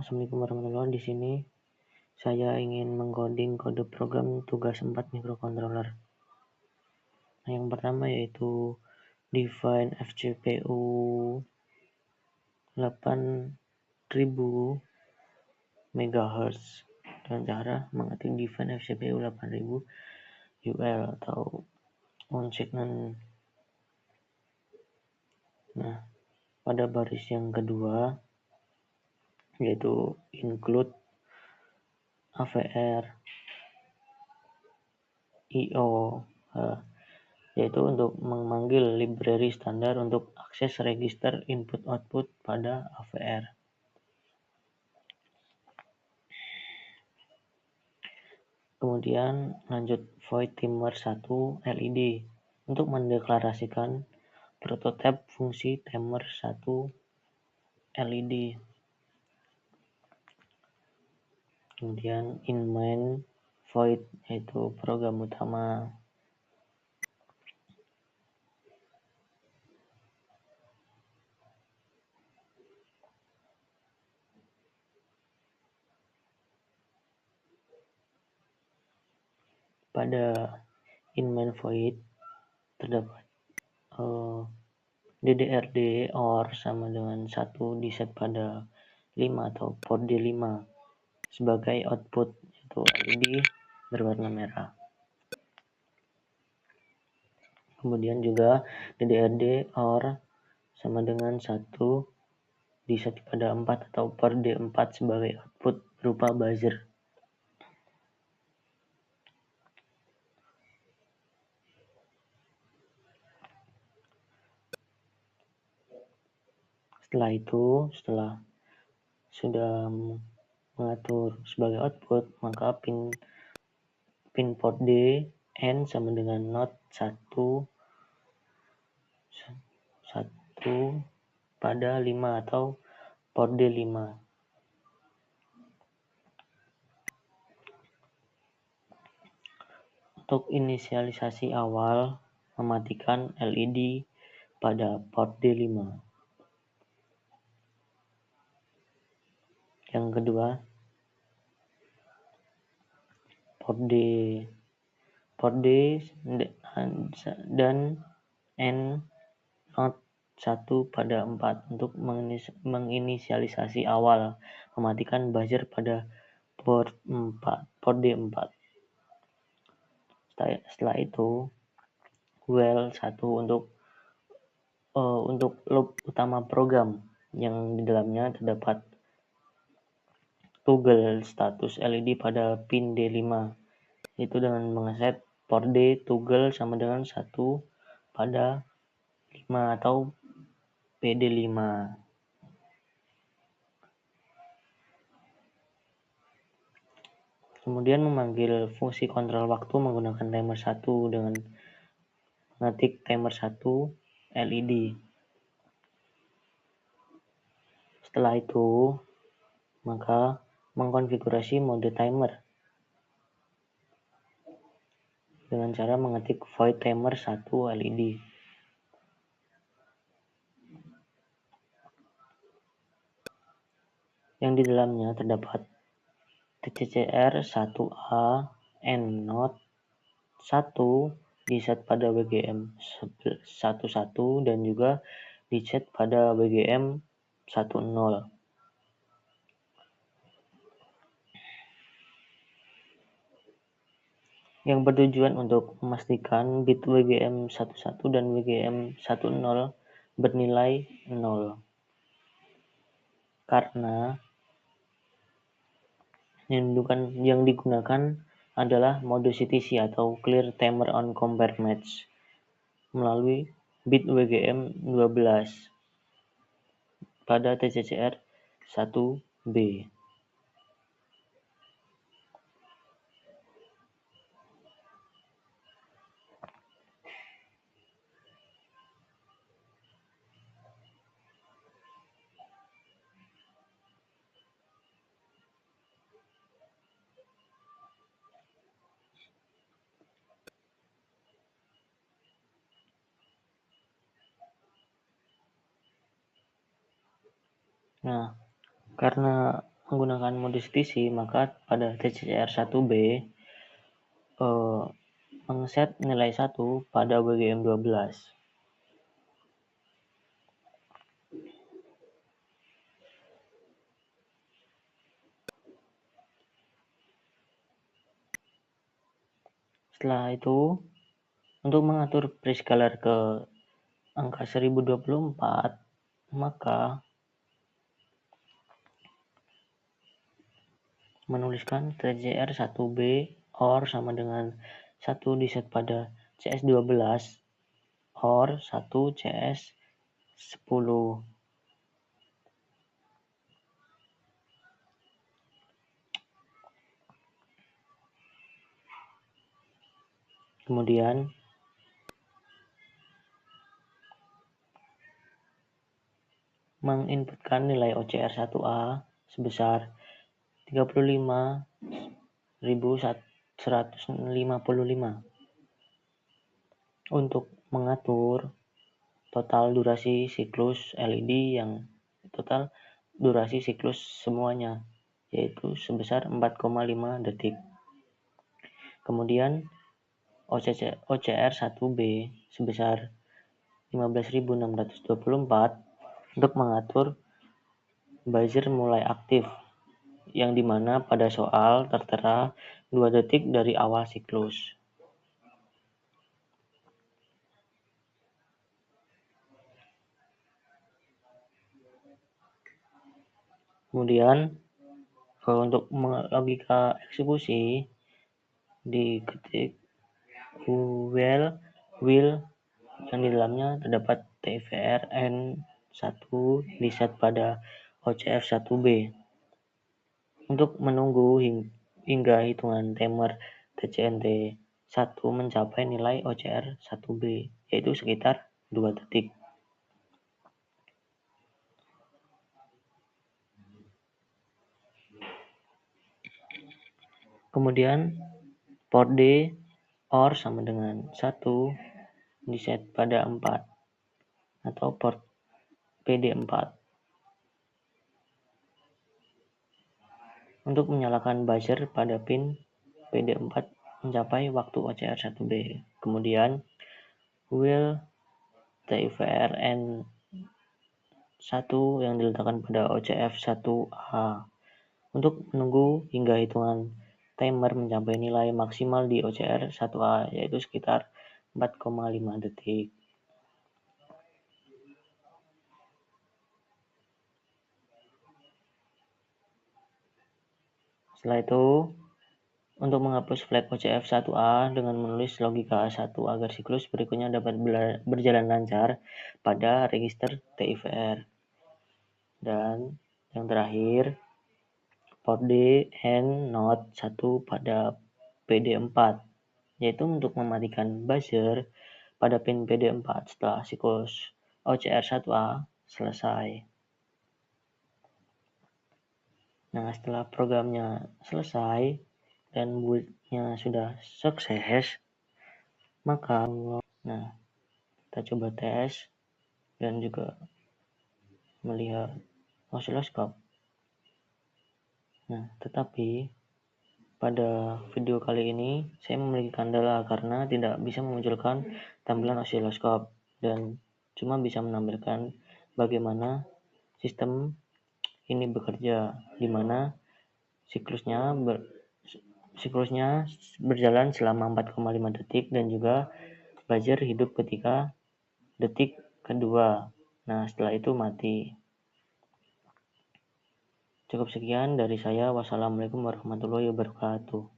Assalamualaikum warahmatullahi wabarakatuh. Di sini saya ingin mengcoding kode program tugas 4 microcontroller. Yang pertama yaitu define FCPU 8000 MHz dengan cara mengetik define FCPU 8000 UL atau on segment. Nah, pada baris yang kedua yaitu include AVR IO, yaitu untuk memanggil library standar untuk akses register input-output pada AVR. Kemudian lanjut void timer 1 LED untuk mendeklarasikan prototipe fungsi timer 1 LED. Kemudian in main void yaitu program utama. Pada in main void terdapat DDRD OR sama dengan 1 diset pada 5 atau port D5 sebagai output yaitu LED berwarna merah. Kemudian juga DDRD OR sama dengan 1 diset pada 4 atau port D4 sebagai output berupa buzzer. Setelah itu, setelah sudah mengatur sebagai output, maka pin port D N sama dengan not 1 pada 5 atau port D5. Untuk inisialisasi awal, mematikan LED pada port D5. Yang kedua, port D dan N not 1 pada 4 untuk menginisialisasi awal, mematikan buzzer pada port D4. Setelah itu, while 1 untuk loop utama program yang di dalamnya terdapat toggle status LED pada pin D5, itu dengan mengeset port D toggle sama dengan 1 pada 5 atau PD5. Kemudian memanggil fungsi kontrol waktu menggunakan timer 1 dengan mengetik timer 1 LED. Setelah itu, maka mengkonfigurasi mode timer dengan cara mengetik void timer 1 LED. Yang di dalamnya terdapat TCCR 1A N not 1 diset pada WGM 11 dan juga diset pada WGM 10. Yang bertujuan untuk memastikan bit WGM 11 dan WGM 10 bernilai 0. Karena yang digunakan adalah mode CTC atau Clear Timer on Compare Match melalui bit WGM 12 pada TCCR 1B. Nah, karena menggunakan mode CTC, maka pada TCR1B mengset nilai 1 pada WGM12. Setelah itu, untuk mengatur prescaler ke angka 1024, maka menuliskan TCR1B OR sama dengan 1 diset pada CS12 OR 1 CS10. Kemudian menginputkan nilai OCR1A sebesar 35.155 untuk mengatur total durasi siklus LED yang total durasi siklus semuanya, yaitu sebesar 4,5 detik. Kemudian OCR1B sebesar 15.624 untuk mengatur buzzer mulai aktif, yang dimana pada soal tertera 2 detik dari awal siklus. Kemudian untuk logika eksekusi diketik will yang di dalamnya terdapat TVR N1 diset pada OCR1B untuk menunggu hingga hitungan timer TCNT 1 mencapai nilai OCR1B, yaitu sekitar 2 detik. Kemudian port D OR sama dengan 1 diset pada 4 atau port PD4 untuk menyalakan buzzer pada pin PD4 mencapai waktu OCR1B. Kemudian will TIVR N1 yang diletakkan pada OCF1A untuk menunggu hingga hitungan timer mencapai nilai maksimal di OCR1A, yaitu sekitar 4,5 detik. Setelah itu, untuk menghapus flag OCF1A dengan menulis logika A1 agar siklus berikutnya dapat berjalan lancar pada register TIVR. Dan yang terakhir, port D N not 1 pada PD4, yaitu untuk mematikan buzzer pada pin PD4 setelah siklus OCR1A selesai. Nah, setelah programnya selesai dan build-nya sudah sukses, maka kita coba tes dan juga melihat osiloskop. Nah, tetapi pada video kali ini saya memiliki kendala karena tidak bisa memunculkan tampilan osiloskop dan cuma bisa menampilkan bagaimana sistem ini bekerja, di mana siklusnya berjalan selama 4,5 detik dan juga buzzer hidup ketika detik kedua. Nah, setelah itu mati. Cukup sekian dari saya. Wassalamualaikum warahmatullahi wabarakatuh.